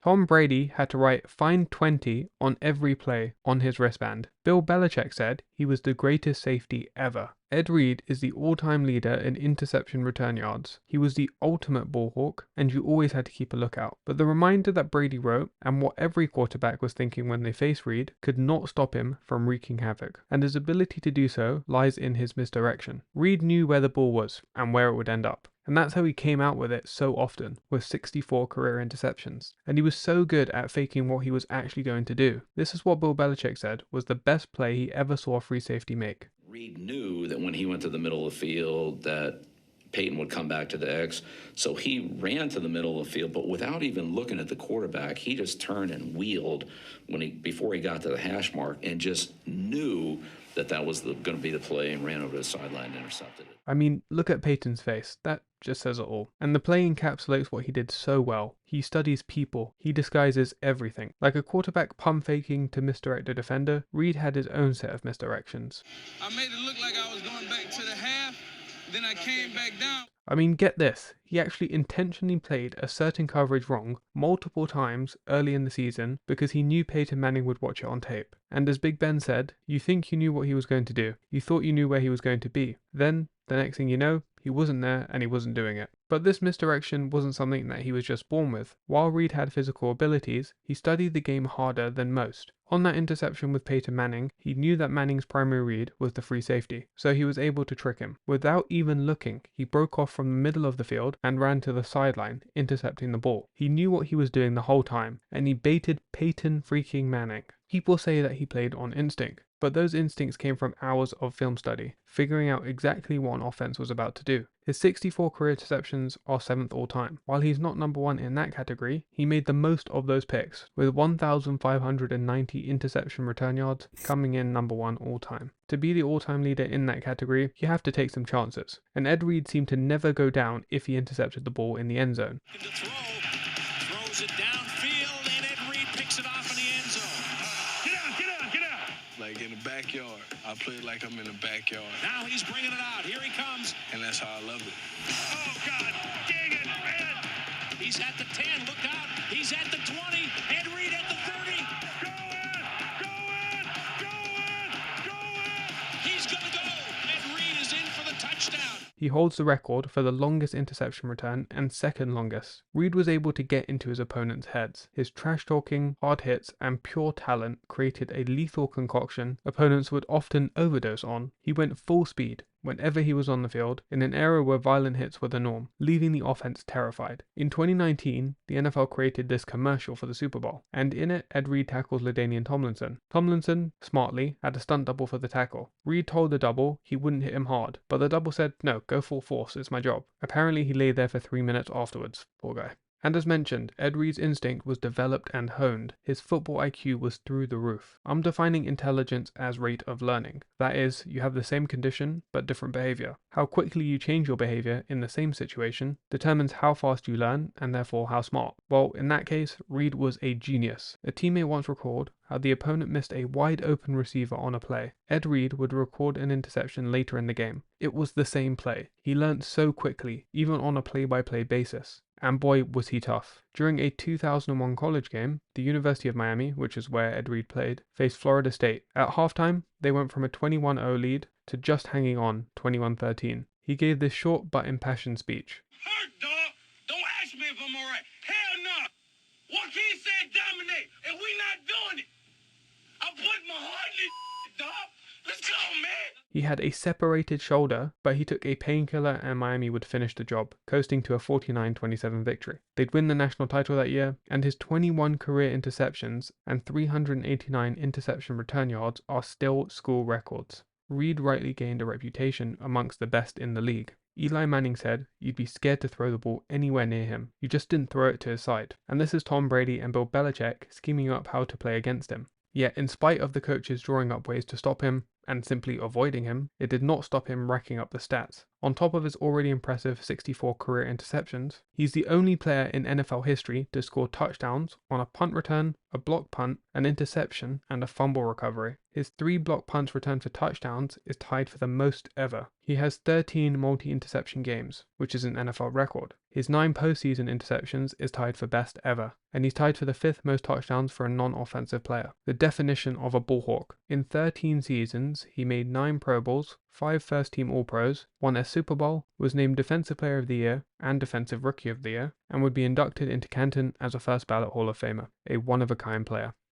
Tom Brady had to write "find 20" on every play on his wristband. Bill Belichick said he was the greatest safety ever. Ed Reed is the all-time leader in interception return yards. He was the ultimate ball hawk, and you always had to keep a lookout. But the reminder that Brady wrote, and what every quarterback was thinking when they faced Reed, could not stop him from wreaking havoc. And his ability to do so lies in his misdirection. Reed knew where the ball was, and where it would end up. And that's how he came out with it so often, with 64 career interceptions. And he was so good at faking what he was actually going to do. This is what Bill Belichick said was the best play he ever saw a free safety make. Reed knew that when he went to the middle of the field that Peyton would come back to the X, so he ran to the middle of the field, but without even looking at the quarterback, he just turned and wheeled before he got to the hash mark and just knew that was going to be the play and ran over the sideline and intercepted it. I mean, look at Peyton's face. That just says it all. And the play encapsulates what he did so well. He studies people. He disguises everything. Like a quarterback pump faking to misdirect a defender, Reed had his own set of misdirections. I made it look like I was going back to the half, then I came back down. I mean, get this. He actually intentionally played a certain coverage wrong multiple times early in the season because he knew Peyton Manning would watch it on tape. And as Big Ben said, you think you knew what he was going to do. You thought you knew where he was going to be. Then, the next thing you know, he wasn't there and he wasn't doing it. But this misdirection wasn't something that he was just born with. While Reed had physical abilities, he studied the game harder than most. On that interception with Peyton Manning, he knew that Manning's primary read was the free safety, so he was able to trick him. Without even looking, he broke off from the middle of the field and ran to the sideline, intercepting the ball. He knew what he was doing the whole time, and he baited Peyton freaking Manning. People say that he played on instinct, but those instincts came from hours of film study, figuring out exactly what an offense was about to do. His 64 career interceptions are 7th all time. While he's not number 1 in that category, he made the most of those picks, with 1,590 interception return yards coming in number 1 all time. To be the all-time leader in that category, you have to take some chances, and Ed Reed seemed to never go down if he intercepted the ball in the end zone. Throws it downfield, and Ed Reed picks it off in the end zone. Get out! Like in the backyard. I play it like I'm in the backyard. Now he's bringing it out. Here he comes. And that's how I love it. Oh, God. Dang it, man. He's at the 10. Look out. He's at the 20. Ed Reed at the 30. Go in! He's going to go. Ed Reed is in for the touchdown. He holds the record for the longest interception return and second longest. Reed was able to get into his opponent's heads. His trash talking, hard hits, and pure talent created a lethal concoction opponents would often overdose on. He went full speed whenever he was on the field in an era where violent hits were the norm, leaving the offense terrified. In 2019, the NFL created this commercial for the Super Bowl, and in it, Ed Reed tackles LaDainian Tomlinson. Tomlinson, smartly, had a stunt double for the tackle. Reed told the double he wouldn't hit him hard, but the double said, "No, go full force, it's my job." Apparently he lay there for 3 minutes afterwards, poor guy. And as mentioned, Ed Reed's instinct was developed and honed. His football IQ was through the roof. I'm defining intelligence as rate of learning. That is, you have the same condition, but different behavior. How quickly you change your behavior in the same situation determines how fast you learn, and therefore how smart. Well, in that case, Reed was a genius. A teammate once recalled how the opponent missed a wide open receiver on a play. Ed Reed would record an interception later in the game. It was the same play. He learned so quickly, even on a play-by-play basis. And boy, was he tough. During a 2001 college game, the University of Miami, which is where Ed Reed played, faced Florida State. At halftime, they went from a 21-0 lead to just hanging on 21-13. He gave this short but impassioned speech. Hurt, dog. Don't ask me if I'm all right. Hell no. Joaquin said dominate, and we not doing it. I put my heart in this, dog. Let's go, man. He had a separated shoulder, but he took a painkiller and Miami would finish the job, coasting to a 49-27 victory. They'd win the national title that year, and his 21 career interceptions and 389 interception return yards are still school records. Reed rightly gained a reputation amongst the best in the league. Eli Manning said you'd be scared to throw the ball anywhere near him. You just didn't throw it to his side. And this is Tom Brady and Bill Belichick scheming up how to play against him. Yet, in spite of the coaches drawing up ways to stop him and simply avoiding him, it did not stop him racking up the stats. On top of his already impressive 64 career interceptions, he's the only player in NFL history to score touchdowns on a punt return, a block punt, an interception, and a fumble recovery. His 3 block punts returned for touchdowns is tied for the most ever. He has 13 multi-interception games, which is an NFL record. His 9 postseason interceptions is tied for best ever, and he's tied for the 5th most touchdowns for a non-offensive player. The definition of a ballhawk. In 13 seasons, he made 9 Pro Bowls, 5 first-team All-Pros, won a Super Bowl, was named Defensive Player of the Year and Defensive Rookie of the Year, and would be inducted into Canton as a first-ballot Hall of Famer, a one-of-a-kind player.